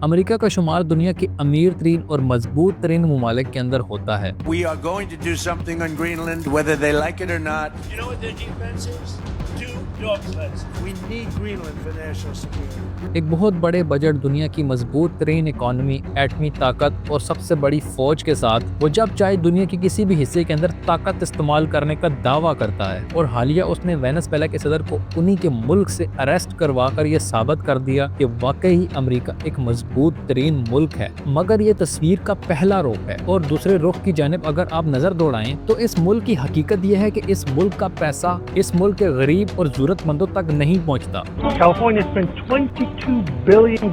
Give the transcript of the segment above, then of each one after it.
امریکہ کا شمار دنیا کے امیر ترین اور مضبوط ترین ممالک کے اندر ہوتا ہے۔ We are going to do something on Greenland, whether they like it or not. You know what their defense is? 2 dog sleds. We need Greenland for national security. ایک بہت بڑے بجٹ، دنیا کی مضبوط ترین اکانومی، ایٹمی طاقت اور سب سے بڑی فوج کے ساتھ وہ جب چاہے دنیا کے کسی بھی حصے کے اندر طاقت استعمال کرنے کا دعویٰ کرتا ہے، اور حالیہ اس نے وینزویلا کے صدر کو انہی کے ملک سے اریسٹ کروا کر یہ ثابت کر دیا کہ واقعی امریکہ ایک مضبوط ترین ملک ہے۔ مگر یہ تصویر کا پہلا رخ ہے، اور دوسرے رخ کی جانب اگر آپ نظر دوڑائیں تو اس ملک کی حقیقت یہ ہے کہ اس ملک کا پیسہ اس ملک کے غریب اور ضرورت مندوں تک نہیں پہنچتا۔ California spent $22 billion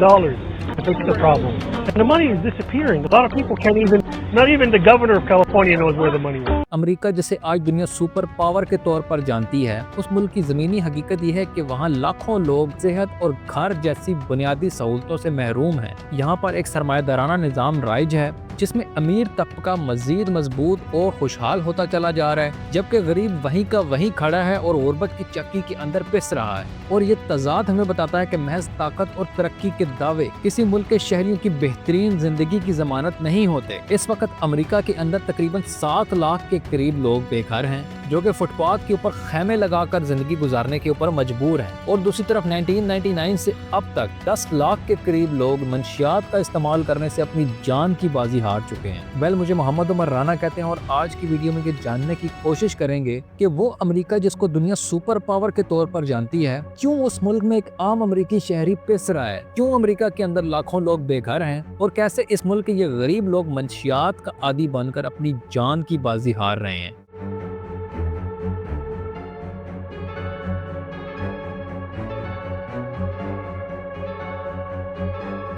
to fix the problem. And the money is disappearing. A lot of people can't even, not even the governor of California knows where the money is. امریکہ جسے آج دنیا سپر پاور کے طور پر جانتی ہے، اس ملک کی زمینی حقیقت یہ ہے کہ وہاں لاکھوں لوگ صحت اور گھر جیسی بنیادی سہولتوں سے محروم ہیں۔ یہاں پر ایک سرمایہ دارانہ نظام رائج ہے جس میں امیر طبقہ مزید مضبوط اور خوشحال ہوتا چلا جا رہا ہے، جبکہ غریب وہیں کا وہیں کھڑا ہے اور غربت کی چکی کے اندر پس رہا ہے۔ اور یہ تضاد ہمیں بتاتا ہے کہ محض طاقت اور ترقی کے دعوے کسی ملک کے شہریوں کی بہترین زندگی کی ضمانت نہیں ہوتے۔ اس وقت امریکہ کے اندر تقریباً 7 لاکھ کے قریب لوگ بے گھر ہیں، جو کہ فٹ پاتھ کے اوپر خیمے لگا کر زندگی گزارنے کے اوپر مجبور ہیں، اور دوسری طرف 1999 سے اب تک 10 لاکھ کے قریب لوگ منشیات کا استعمال کرنے سے اپنی جان کی بازی ہار چکے ہیں۔ مجھے محمد عمر رانا کہتے ہیں، اور آج کی ویڈیو میں یہ جاننے کی کوشش کریں گے کہ وہ امریکہ جس کو دنیا سپر پاور کے طور پر جانتی ہے، کیوں اس ملک میں ایک عام امریکی شہری پس رہا ہے، کیوں امریکہ کے اندر لاکھوں لوگ بے گھر ہیں، اور کیسے اس ملک کے یہ غریب لوگ منشیات کا عادی بن کر اپنی جان کی بازی ہار رہے ہیں۔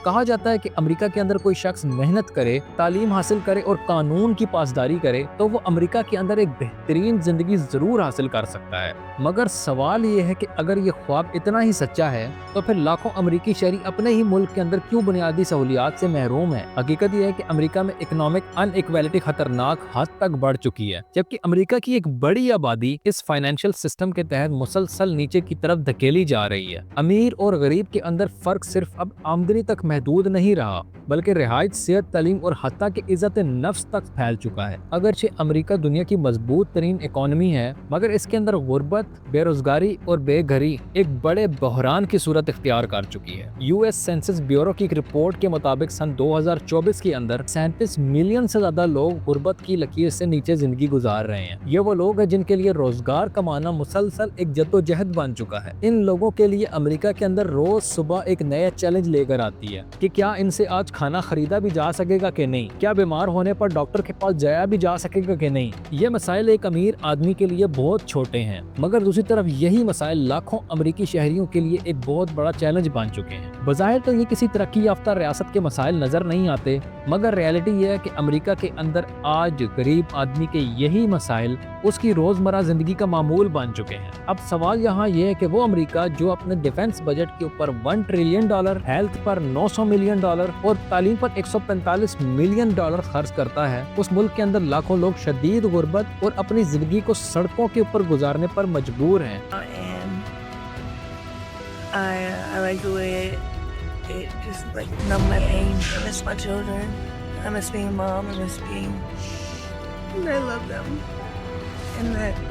کہا جاتا ہے کہ امریکہ کے اندر کوئی شخص محنت کرے، تعلیم حاصل کرے اور قانون کی پاسداری کرے تو وہ امریکہ کے اندر ایک بہترین زندگی ضرور حاصل کر سکتا ہے۔ مگر سوال یہ ہے کہ اگر یہ خواب اتنا ہی سچا ہے تو پھر لاکھوں امریکی شہری اپنے ہی ملک کے اندر کیوں بنیادی سہولیات سے محروم ہیں؟ حقیقت یہ ہے کہ امریکہ میں اکنامک ان ایکویلٹی خطرناک حد تک بڑھ چکی ہے، جبکہ امریکہ کی ایک بڑی آبادی اس فائنینشل سسٹم کے تحت مسلسل نیچے کی طرف دھکیلی جا رہی ہے۔ امیر اور غریب کے اندر فرق صرف اب آمدنی تک محدود نہیں رہا، بلکہ رہائش، صحت، تعلیم اور حتیٰ کہ عزت نفس تک پھیل چکا ہے۔ اگرچہ امریکہ دنیا کی مضبوط ترین اکانومی ہے، مگر اس کے اندر غربت، بے روزگاری اور بے گھری ایک بڑے بحران کی صورت اختیار کر چکی ہے۔ یو ایس سینسس بیورو کی ایک رپورٹ کے مطابق سن 2024 کے اندر 37 ملین سے زیادہ لوگ غربت کی لکیر سے نیچے زندگی گزار رہے ہیں۔ یہ وہ لوگ ہیں جن کے لیے روزگار کمانا مسلسل ایک جدوجہد بن چکا ہے۔ ان لوگوں کے لیے امریکہ کے اندر روز صبح ایک نیا چیلنج لے کر آتی ہے کہ کیا ان سے آج کھانا خریدا بھی جا سکے گا کہ نہیں، کیا بیمار ہونے پر ڈاکٹر کے پاس جایا بھی جا سکے گا کہ نہیں۔ یہ مسائل ایک امیر آدمی کے لیے بہت چھوٹے ہیں، مگر دوسری طرف یہی مسائل لاکھوں امریکی شہریوں کے لیے ایک بہت بڑا چیلنج بن چکے ہیں۔ بظاہر تو یہ کسی ترقی یافتہ ریاست کے مسائل نظر نہیں آتے، مگر ریالٹی یہ ہے کہ امریکہ کے اندر آج غریب آدمی کے یہی مسائل اس کی روزمرہ زندگی کا معمول بن چکے ہیں۔ اب سوال یہاں یہ ہے کہ وہ امریکہ جو اپنے ڈیفنس بجٹ کے اوپر $1 ٹریلین، ہیلتھ پر $900 ملین اور تعلیم پر $145 ملین خرچ کرتا ہے، اس ملک کے اندر لاکھوں لوگ شدید غربت اور اپنی زندگی کو سڑکوں کے اوپر گزارنے پر مجبور ہیں۔ I like the way it just like numb my pain. I miss my children. I miss being a mom. I miss being. And I love them. And that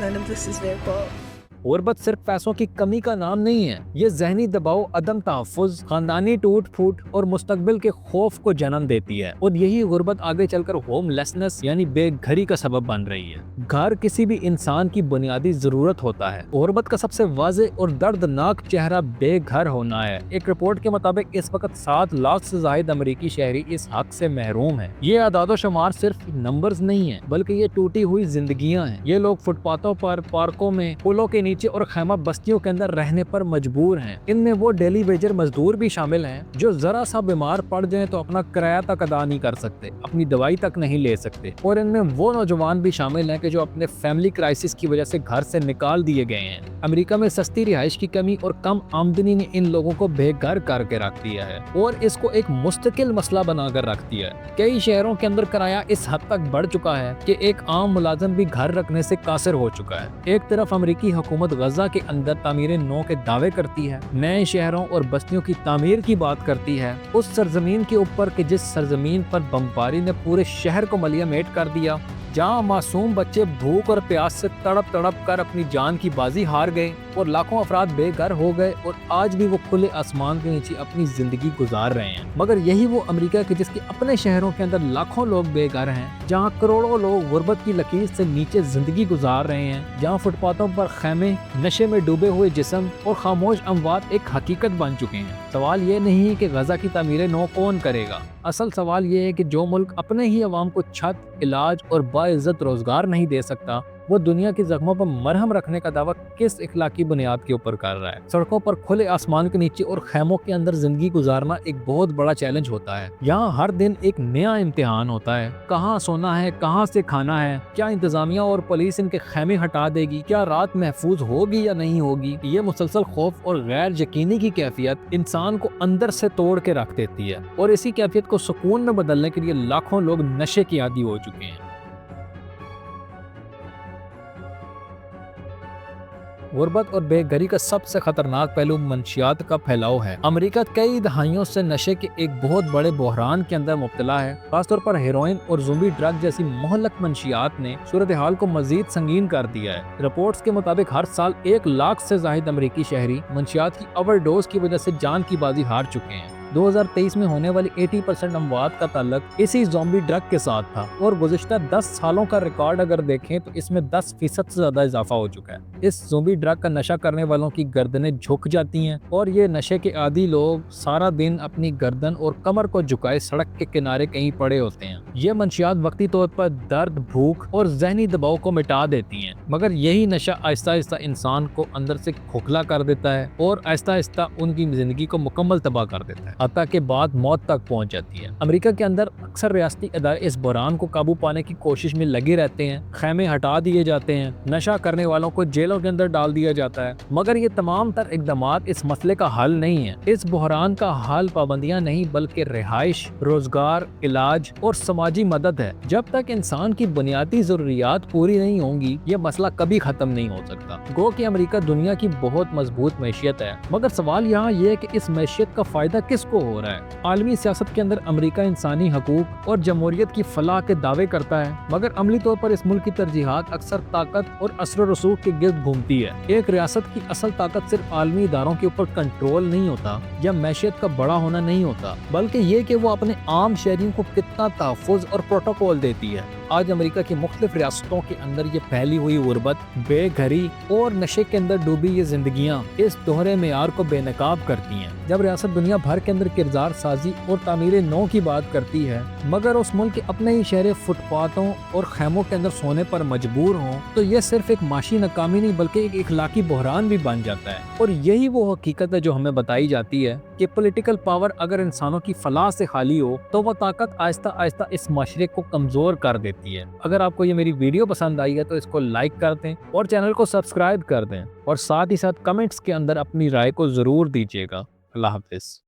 none of this is their fault. غربت صرف پیسوں کی کمی کا نام نہیں ہے، یہ ذہنی دباؤ، عدم تحفظ، خاندانی ٹوٹ پھوٹ اور مستقبل کے خوف کو جنم دیتی ہے، اور یہی غربت آگے چل کر ہوم لیسنس یعنی بے گھری کا سبب بن رہی ہے۔ گھر کسی بھی انسان کی بنیادی ضرورت ہوتا ہے۔ غربت کا سب سے واضح اور دردناک چہرہ بے گھر ہونا ہے۔ ایک رپورٹ کے مطابق اس وقت 7 لاکھ سے زائد امریکی شہری اس حق سے محروم ہیں۔ یہ اعداد و شمار صرف نمبرز نہیں ہیں، بلکہ یہ ٹوٹی ہوئی زندگیاں ہیں۔ یہ لوگ فٹ پاتھوں پر، پارکوں میں، پلوں کے نیچے اور خیمہ بستیوں کے اندر رہنے پر مجبور ہیں۔ ان میں وہ ڈیلی ویجر مزدور بھی شامل ہیں جو ذرا سا بیمار پڑ جائیں تو اپنا کرایہ تک ادا نہیں کر سکتے، اپنی دوائی تک نہیں لے سکتے، اور ان میں وہ نوجوان بھی شامل ہیں کہ جو اپنے فیملی کرائسس کی وجہ سے گھر سے نکال دیے گئے ہیں۔ امریکہ میں سستی رہائش کی کمی اور کم آمدنی نے ان لوگوں کو بے گھر کر کے رکھ دیا ہے اور اس کو ایک مستقل مسئلہ بنا کر رکھ دیا ہے۔ کئی شہروں کے اندر کرایہ اس حد تک بڑھ چکا ہے کہ ایک عام ملازم بھی گھر رکھنے سے قاصر ہو چکا ہے۔ ایک طرف امریکی حکومت حکومت غزہ کے اندر تعمیر نو کے دعوے کرتی ہے، نئے شہروں اور بستیوں کی تعمیر کی بات کرتی ہے، اس سرزمین کے اوپر کہ جس سرزمین پر بمباری نے پورے شہر کو ملیہ میٹ کر دیا، جہاں معصوم بچے بھوک اور پیاس سے تڑپ تڑپ کر اپنی جان کی بازی ہار گئے اور لاکھوں افراد بے گھر ہو گئے اور آج بھی وہ کھلے آسمان کے نیچے اپنی زندگی گزار رہے ہیں۔ مگر یہی وہ امریکہ کے جس کے اپنے شہروں کے اندر لاکھوں لوگ بے گھر ہیں، جہاں کروڑوں لوگ غربت کی لکیر سے نیچے زندگی گزار رہے ہیں، جہاں فٹ پاتھوں پر خیمے، نشے میں ڈوبے ہوئے جسم اور خاموش اموات ایک حقیقت بن چکے ہیں۔ سوال یہ نہیں کہ غزہ کی تعمیر نو کون کرے گا، اصل سوال یہ ہے کہ جو ملک اپنے ہی عوام کو چھت، علاج اور باعزت روزگار نہیں دے سکتا، وہ دنیا کے زخموں پر مرہم رکھنے کا دعویٰ کس اخلاقی بنیاد کے اوپر کر رہا ہے؟ سڑکوں پر کھلے آسمان کے نیچے اور خیموں کے اندر زندگی گزارنا ایک بہت بڑا چیلنج ہوتا ہے۔ یہاں ہر دن ایک نیا امتحان ہوتا ہے، کہاں سونا ہے، کہاں سے کھانا ہے، کیا انتظامیہ اور پولیس ان کے خیمے ہٹا دے گی، کیا رات محفوظ ہوگی یا نہیں ہوگی۔ یہ مسلسل خوف اور غیر یقینی کی کیفیت انسان کو اندر سے توڑ کے رکھ دیتی ہے، اور اسی کیفیت کو سکون میں بدلنے کے لیے لاکھوں لوگ نشے کی عادی ہو چکے ہیں۔ غربت اور بے گھری کا سب سے خطرناک پہلو منشیات کا پھیلاؤ ہے۔ امریکہ کئی دہائیوں سے نشے کے ایک بہت بڑے بحران کے اندر مبتلا ہے، خاص طور پر ہیروئن اور زومبی ڈرگ جیسی مہلک منشیات نے صورتحال کو مزید سنگین کر دیا ہے۔ رپورٹس کے مطابق ہر سال 1 لاکھ سے زائد امریکی شہری منشیات کی اوور ڈوز کی وجہ سے جان کی بازی ہار چکے ہیں۔ 2023 میں ہونے والی 80% اموات کا تعلق اسی زومبی ڈرگ کے ساتھ تھا، اور گزشتہ 10 سالوں کا ریکارڈ اگر دیکھیں تو اس میں 10% سے زیادہ اضافہ ہو چکا ہے۔ اس زومبی ڈرگ کا نشہ کرنے والوں کی گردنیں جھک جاتی ہیں، اور یہ نشے کے عادی لوگ سارا دن اپنی گردن اور کمر کو جھکائے سڑک کے کنارے کہیں پڑے ہوتے ہیں۔ یہ منشیات وقتی طور پر درد، بھوک اور ذہنی دباؤ کو مٹا دیتی ہیں، مگر یہی نشہ آہستہ آہستہ انسان کو اندر سے کھوکھلا کر دیتا ہے اور آہستہ آہستہ ان کی زندگی کو مکمل تباہ کر دیتا ہے، حتیٰ کہ بات موت تک پہنچ جاتی ہے۔ امریکہ کے اندر اکثر ریاستی ادارے اس بحران کو قابو پانے کی کوشش میں لگے رہتے ہیں، خیمے ہٹا دیے جاتے ہیں، نشہ کرنے والوں کو جیلوں کے اندر ڈال دیا جاتا ہے، مگر یہ تمام تر اقدامات اس مسئلے کا حل نہیں ہے۔ اس بحران کا حل پابندیاں نہیں بلکہ رہائش، روزگار، علاج اور سماجی مدد ہے۔ جب تک انسان کی بنیادی ضروریات پوری نہیں ہوں گی، یہ مسئلہ کبھی ختم نہیں ہو سکتا۔ گو کہ امریکہ دنیا کی بہت مضبوط معیشت ہے، مگر سوال یہاں یہ ہے کہ اس معیشت کا فائدہ کس کو ہو رہا ہے؟ عالمی سیاست کے اندر امریکہ انسانی حقوق اور جمہوریت کی فلاح کے دعوے کرتا ہے، مگر عملی طور پر اس ملک کی ترجیحات اکثر طاقت اور اثر و رسوخ کے گرد گھومتی ہے۔ ایک ریاست کی اصل طاقت صرف عالمی اداروں کے اوپر کنٹرول نہیں ہوتا یا معیشت کا بڑا ہونا نہیں ہوتا، بلکہ یہ کہ وہ اپنے عام شہریوں کو کتنا تحفظ اور پروٹوکول دیتی ہے۔ آج امریکہ کی مختلف ریاستوں کے اندر یہ پھیلی ہوئی غربت، بے گھری اور نشے کے اندر ڈوبی یہ زندگیاں اس دوہرے معیار کو بے نقاب کرتی ہیں۔ جب ریاست دنیا بھر کے اندر کردار سازی اور تعمیر نو کی بات کرتی ہے، مگر اس ملک کے اپنے ہی شہر فٹ پاتھوں اور خیموں کے اندر سونے پر مجبور ہوں، تو یہ صرف ایک معاشی ناکامی نہیں بلکہ ایک اخلاقی بحران بھی بن جاتا ہے۔ اور یہی وہ حقیقت ہے جو ہمیں بتائی جاتی ہے کہ پولیٹیکل پاور اگر انسانوں کی فلاح سے خالی ہو تو وہ طاقت آہستہ آہستہ اس معاشرے کو کمزور کر دیتی ہے۔ اگر آپ کو یہ میری ویڈیو پسند آئی ہے تو اس کو لائک کر دیں اور چینل کو سبسکرائب کر دیں، اور ساتھ ہی ساتھ کمنٹس کے اندر اپنی رائے کو ضرور دیجیے گا۔ اللہ حافظ۔